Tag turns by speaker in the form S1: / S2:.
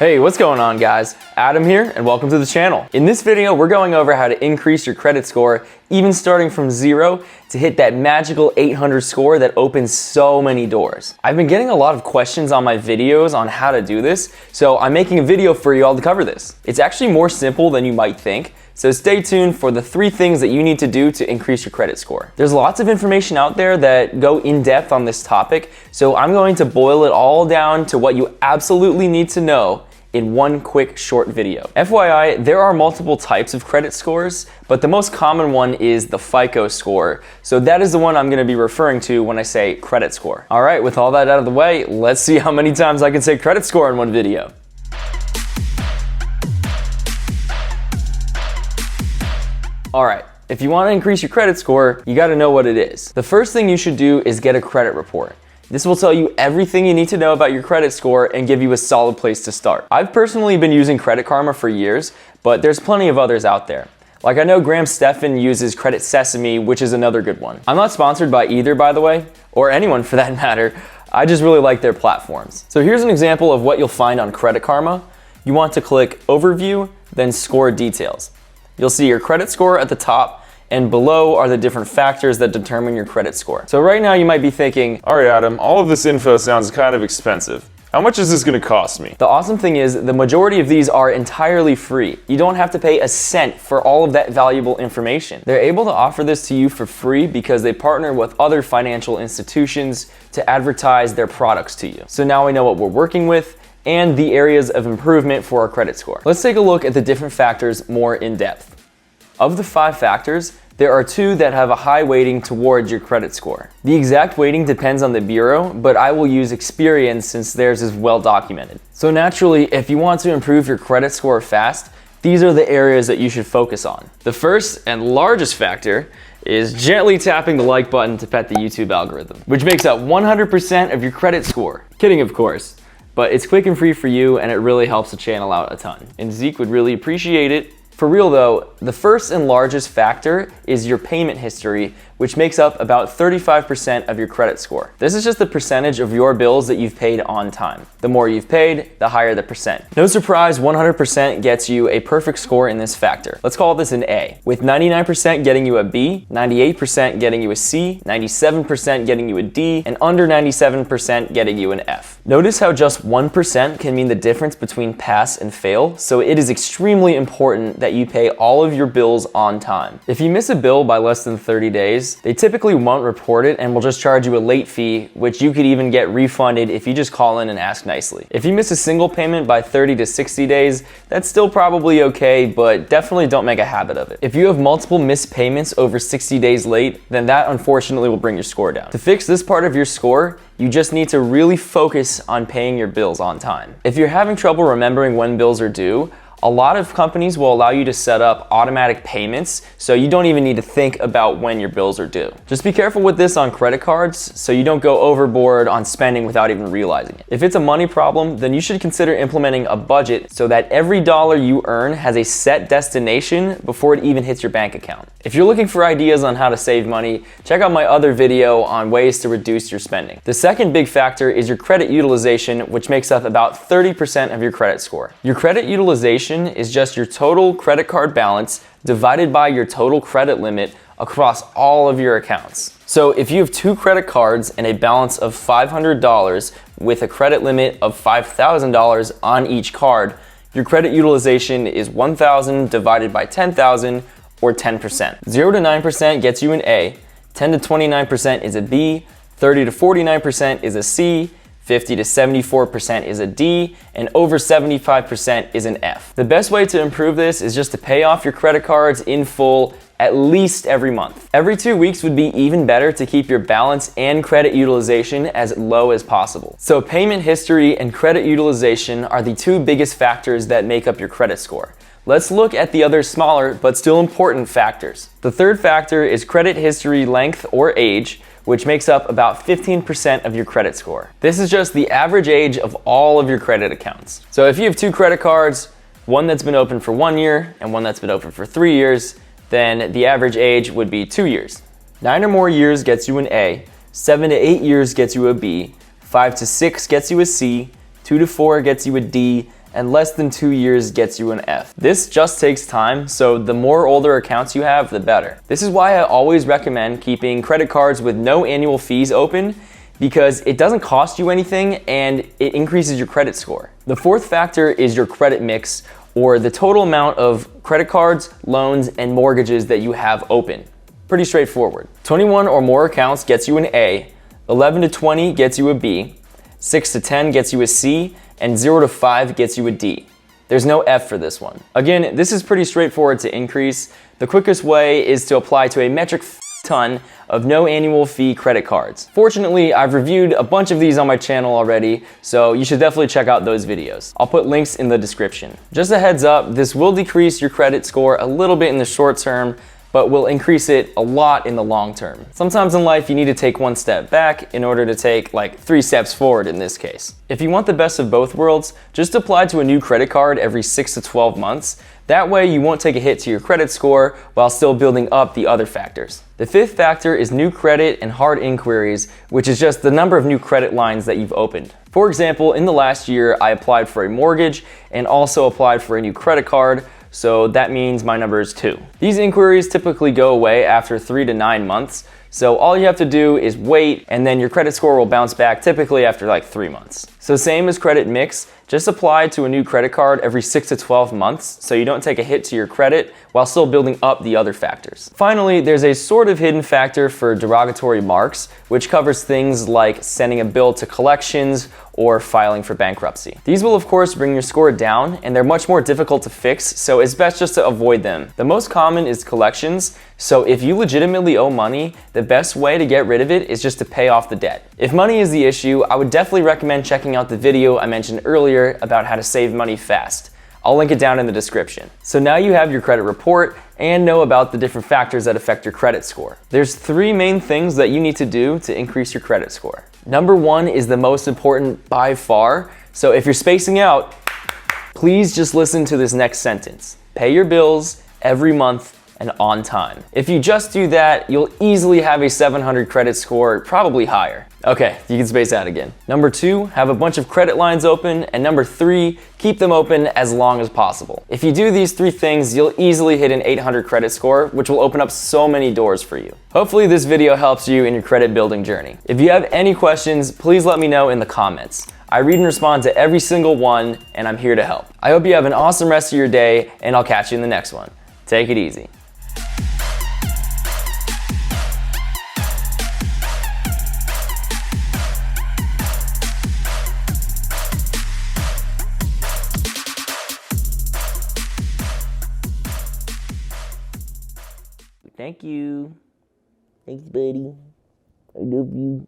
S1: Hey, what's going on guys? Adam here and welcome to the channel. In this video, we're going over how to increase your credit score, even starting from 0 to hit that magical 800 score that opens so many doors. I've been getting a lot of questions on my videos on how to do this, so I'm making a video for you all to cover this. It's actually more simple than you might think, so stay tuned for the 3 things that you need to do to increase your credit score. There's lots of information out there that go in depth on this topic, so I'm going to boil it all down to what you absolutely need to know in one quick short video. FYI, there are multiple types of credit scores, but the most common one is the FICO score. So that is the one I'm gonna be referring to when I say credit score. All right, with all that out of the way, let's see how many times I can say credit score in one video. All right, if you wanna increase your credit score, you gotta know what it is. The first thing you should do is get a credit report. This will tell you everything you need to know about your credit score and give you a solid place to start. I've personally been using Credit Karma for years, but there's plenty of others out there. Like I know Graham Stephan uses Credit Sesame, which is another good one. I'm not sponsored by either, by the way, or anyone for that matter. I just really like their platforms. So here's an example of what you'll find on Credit Karma. You want to click Overview, then Score Details. You'll see your credit score at the top, and below are the different factors that determine your credit score. So right now you might be thinking, all right, Adam, all of this info sounds kind of expensive. How much is this gonna cost me? The awesome thing is the majority of these are entirely free. You don't have to pay a cent for all of that valuable information. They're able to offer this to you for free because they partner with other financial institutions to advertise their products to you. So now we know what we're working with and the areas of improvement for our credit score. Let's take a look at the different factors more in depth. Of the 5 factors, there are 2 that have a high weighting towards your credit score. The exact weighting depends on the bureau, but I will use Experian since theirs is well documented. So naturally, if you want to improve your credit score fast, these are the areas that you should focus on. The first and largest factor is gently tapping the like button to pet the YouTube algorithm, which makes up 100% of your credit score. Kidding, of course, but it's quick and free for you and it really helps the channel out a ton. And Zeke would really appreciate it. For real though, the first and largest factor is your payment history, which makes up about 35% of your credit score. This is just the percentage of your bills that you've paid on time. The more you've paid, the higher the percent. No surprise, 100% gets you a perfect score in this factor. Let's call this an A, with 99% getting you a B, 98% getting you a C, 97% getting you a D, and under 97% getting you an F. Notice how just 1% can mean the difference between pass and fail, so it is extremely important that you pay all of your bills on time. If you miss a bill by less than 30 days, they typically won't report it and will just charge you a late fee, which you could even get refunded if you just call in and ask nicely. If you miss a single payment by 30 to 60 days, that's still probably okay, but definitely don't make a habit of it. If you have multiple missed payments over 60 days late, then that unfortunately will bring your score down. To fix this part of your score, you just need to really focus on paying your bills on time. If you're having trouble remembering when bills are due, a lot of companies will allow you to set up automatic payments, so you don't even need to think about when your bills are due. Just be careful with this on credit cards so you don't go overboard on spending without even realizing it. If it's a money problem, then you should consider implementing a budget so that every dollar you earn has a set destination before it even hits your bank account. If you're looking for ideas on how to save money, check out my other video on ways to reduce your spending. The second big factor is your credit utilization, which makes up about 30% of your credit score. Your credit utilization is just your total credit card balance divided by your total credit limit across all of your accounts. So if you have 2 credit cards and a balance of $500 with a credit limit of $5,000 on each card, your credit utilization is 1,000 divided by 10,000 or 10%. 0 to 9% gets you an A, 10 to 29% is a B, 30 to 49% is a C, 50 to 74% is a D, and over 75% is an F. The best way to improve this is just to pay off your credit cards in full at least every month. Every 2 weeks would be even better to keep your balance and credit utilization as low as possible. So payment history and credit utilization are the 2 biggest factors that make up your credit score. Let's look at the other smaller but still important factors. The third factor is credit history length or age, which makes up about 15% of your credit score. This is just the average age of all of your credit accounts. So if you have 2 credit cards, one that's been open for 1 year and one that's been open for 3 years, then the average age would be 2 years. 9 or more years gets you an A, 7 to 8 years gets you a B, 5 to 6 gets you a C, 2 to 4 gets you a D, and less than 2 years gets you an F. This just takes time, so the more older accounts you have, the better. This is why I always recommend keeping credit cards with no annual fees open, because it doesn't cost you anything and it increases your credit score. The fourth factor is your credit mix, or the total amount of credit cards, loans, and mortgages that you have open. Pretty straightforward. 21 or more accounts gets you an A, 11 to 20 gets you a B, 6 to 10 gets you a C, and 0 to 5 gets you a D. There's no F for this one. Again, this is pretty straightforward to increase. The quickest way is to apply to a metric ton of no annual fee credit cards. Fortunately, I've reviewed a bunch of these on my channel already, so you should definitely check out those videos. I'll put links in the description. Just a heads up, this will decrease your credit score a little bit in the short term, but will increase it a lot in the long term. Sometimes in life, you need to take one step back in order to take like 3 steps forward in this case. If you want the best of both worlds, just apply to a new credit card every 6 to 12 months. That way you won't take a hit to your credit score while still building up the other factors. The fifth factor is new credit and hard inquiries, which is just the number of new credit lines that you've opened. For example, in the last year, I applied for a mortgage and also applied for a new credit card, so that means my number is 2. These inquiries typically go away after 3 to 9 months, so all you have to do is wait, and then your credit score will bounce back typically after like 3 months. So same as credit mix, just apply to a new credit card every 6 to 12 months so you don't take a hit to your credit while still building up the other factors. Finally, there's a sort of hidden factor for derogatory marks, which covers things like sending a bill to collections or filing for bankruptcy. These will of course bring your score down, and they're much more difficult to fix, so it's best just to avoid them. The most common is collections, so if you legitimately owe money, the best way to get rid of it is just to pay off the debt. If money is the issue, I would definitely recommend checking out the video I mentioned earlier about how to save money fast. I'll link it down in the description. So now you have your credit report and know about the different factors that affect your credit score. There's 3 main things that you need to do to increase your credit score. Number 1 is the most important by far. So if you're spacing out, please just listen to this next sentence. Pay your bills every month and on time. If you just do that, you'll easily have a 700 credit score, probably higher. Okay, you can space out again. Number 2, have a bunch of credit lines open, and number 3, keep them open as long as possible. If you do these 3 things, you'll easily hit an 800 credit score, which will open up so many doors for you. Hopefully this video helps you in your credit building journey. If you have any questions, please let me know in the comments. I read and respond to every single one, and I'm here to help. I hope you have an awesome rest of your day, and I'll catch you in the next one. Take it easy. Thank you. Thanks, buddy. I love you.